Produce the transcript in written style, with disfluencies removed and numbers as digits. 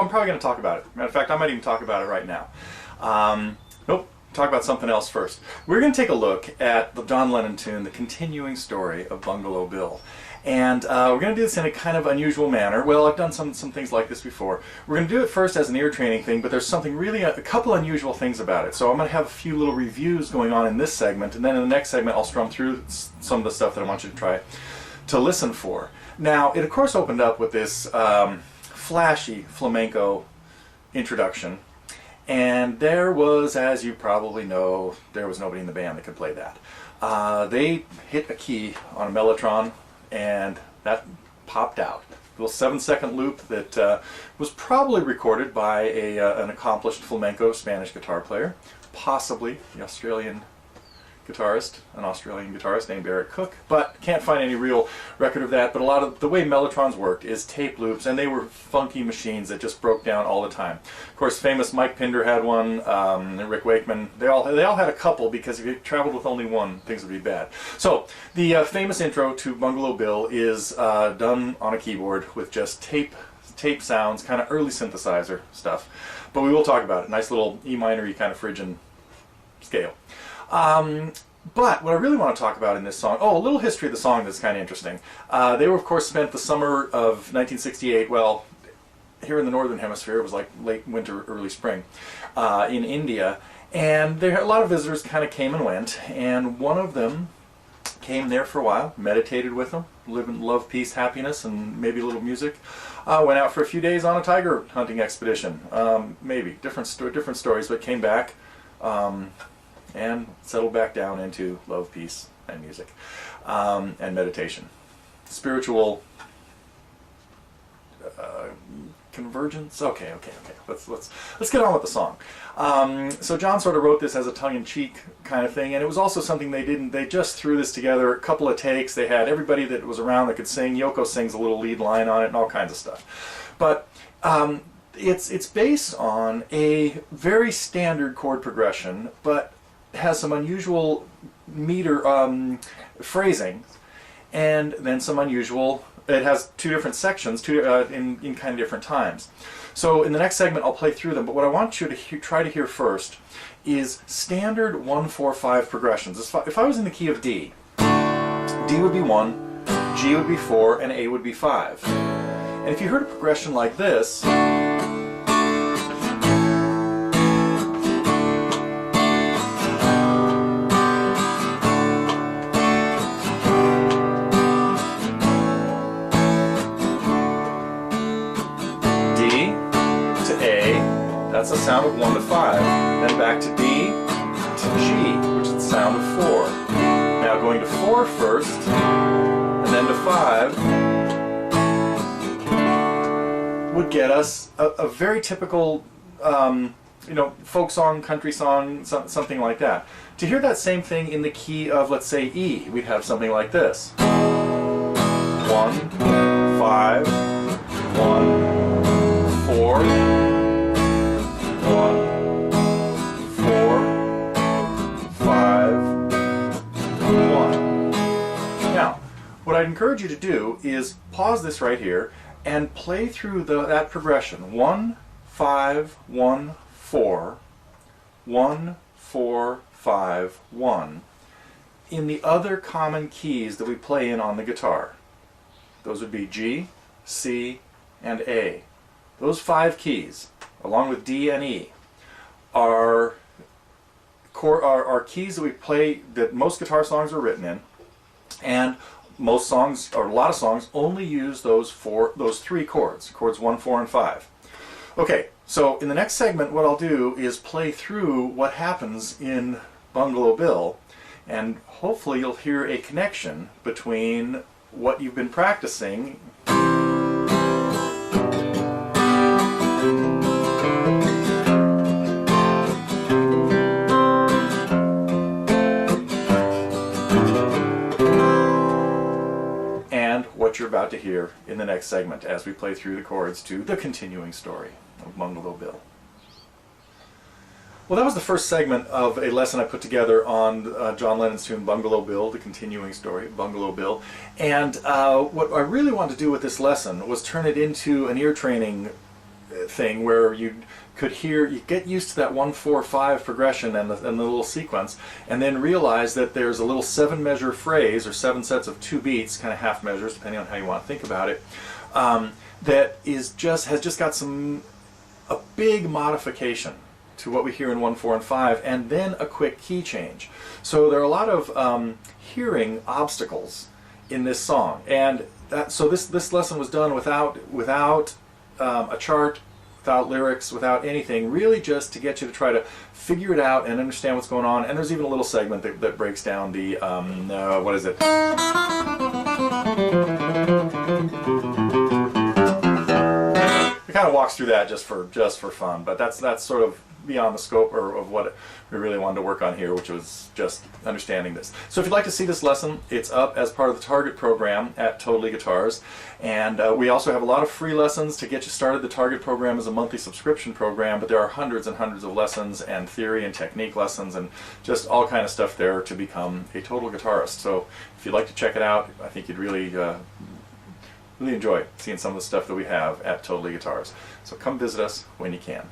I'm probably going to talk about it. Matter of fact, I might even talk about it right now. Nope, talk about something else first. We're going to take a look at the John Lennon tune, The Continuing Story of Bungalow Bill. And we're going to do this in a kind of unusual manner. Well, I've done some things like this before. We're going to do it first as an ear training thing, but there's something really, a couple unusual things about it. So I'm going to have a few little reviews going on in this segment, and then in the next segment I'll strum through some of the stuff that I want you to try to listen for. Now, it of course opened up with this flashy flamenco introduction, and there was, as you probably know, there was nobody in the band that could play that. They hit a key on a mellotron, and that popped out. A little 7-second loop that was probably recorded by an accomplished flamenco Spanish guitar player, possibly the Australian guitarist, an Australian guitarist named Eric Cook, but can't find any real record of that. But a lot of the way mellotrons worked is tape loops, and they were funky machines that just broke down all the time. Of course, famous Mike Pinder had one, Rick Wakeman, they all had a couple, because if you traveled with only one, things would be bad. So the famous intro to Bungalow Bill is done on a keyboard with just tape sounds, kind of early synthesizer stuff. But we will talk about it. Nice little E minor-y kind of Phrygian scale. But what I really want to talk about in this song, a little history of the song that's kind of interesting. They were, of course, spent the summer of 1968, well, here in the Northern Hemisphere, it was like late winter, early spring, in India. And there, a lot of visitors kind of came and went, and one of them came there for a while, meditated with them, lived in love, peace, happiness, and maybe a little music. Went out for a few days on a tiger hunting expedition. Maybe different stories, but came back. And settled back down into love, peace, and music, and meditation, spiritual convergence. Okay. Let's get on with the song. So John sort of wrote this as a tongue-in-cheek kind of thing, and it was also something they just threw this together, a couple of takes. They had everybody that was around that could sing. Yoko sings a little lead line on it, and all kinds of stuff. But it's based on a very standard chord progression, but has some unusual meter phrasing, and then some unusual. It has two different sections, in kind of different times. So in the next segment I'll play through them. But what I want you to try to hear first is standard 1-4-5 progressions. If I was in the key of D, D would be 1, G would be 4, and A would be 5. And if you heard a progression like this, that's the sound of 1 to 5. Then back to D to G, which is the sound of 4. Now going to 4 first, and then to 5 would get us a very typical, folk song, country song, something like that. To hear that same thing in the key of, let's say, E, we'd have something like this: 1, 5, 1, 4. 1, 4, 5, 1. Now, what I'd encourage you to do is pause this right here and play through that progression. 1, 5, 1, 4, 1, 4, 5, 1, in the other common keys that we play in on the guitar. Those would be G, C, and A. Those 5 keys, along with D and E, are keys that we play, that most guitar songs are written in, and most songs, or a lot of songs, only use those 3 chords, chords 1, 4, and 5. Okay, so in the next segment what I'll do is play through what happens in Bungalow Bill, and hopefully you'll hear a connection between what you've been practicing what you're about to hear in the next segment as we play through the chords to The Continuing Story of Bungalow Bill. Well, that was the first segment of a lesson I put together on John Lennon's tune Bungalow Bill, The Continuing Story of Bungalow Bill. And what I really wanted to do with this lesson was turn it into an ear training thing where you could hear, you get used to that 1-4-5 progression and the little sequence, and then realize that there's a little 7-measure phrase, or 7 sets of 2 beats, kind of half measures depending on how you want to think about it, that has just got a big modification to what we hear in 1-4 and 5, and then a quick key change. So there are a lot of hearing obstacles in this song, and so this lesson was done without a chart, without lyrics, without anything, really just to get you to try to figure it out and understand what's going on. And there's even a little segment that breaks down the what is it? It kind of walks through that just for fun, but that's sort of beyond the scope of what we really wanted to work on here, which was just understanding this. So if you'd like to see this lesson, it's up as part of the Target program at Totally Guitars, and we also have a lot of free lessons to get you started. The Target program is a monthly subscription program, but there are hundreds and hundreds of lessons and theory and technique lessons and just all kind of stuff there to become a total guitarist. So if you'd like to check it out, I think you'd really enjoy seeing some of the stuff that we have at Totally Guitars. So come visit us when you can.